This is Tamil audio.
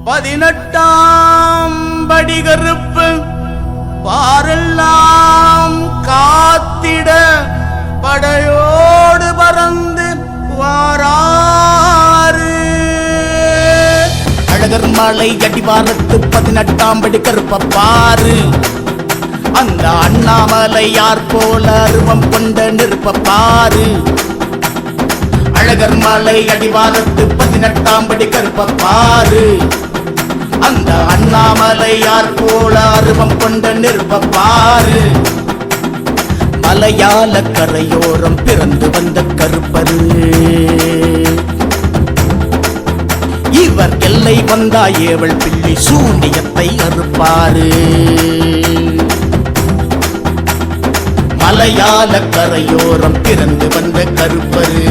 18ஆம் படி கருப்பு பாரெல்லாம் காத்திட படையோடு பறந்து வாராறு. அழகர் மலை அடிவாரத்து 18ஆம் படி கருப்ப பாரு. அந்த அண்ணாமலை யார் போல அருவம் கொண்ட நிற்ப பாரு. அழகர் மலை அடிவாரத்து 18ஆம் படி கருப்ப பாரு. அந்த அண்ணாமலை யார் போல அருவம் கொண்ட நிற்ப பாரு. மலையாள கரையோரம் பிறந்து வந்த கருப்பரு. இவர் எல்லை வந்தா ஏவல் பிள்ளை சூனியத்தை அறுப்பாரு. மலையாள கரையோரம் பிறந்து வந்த கருப்பரு.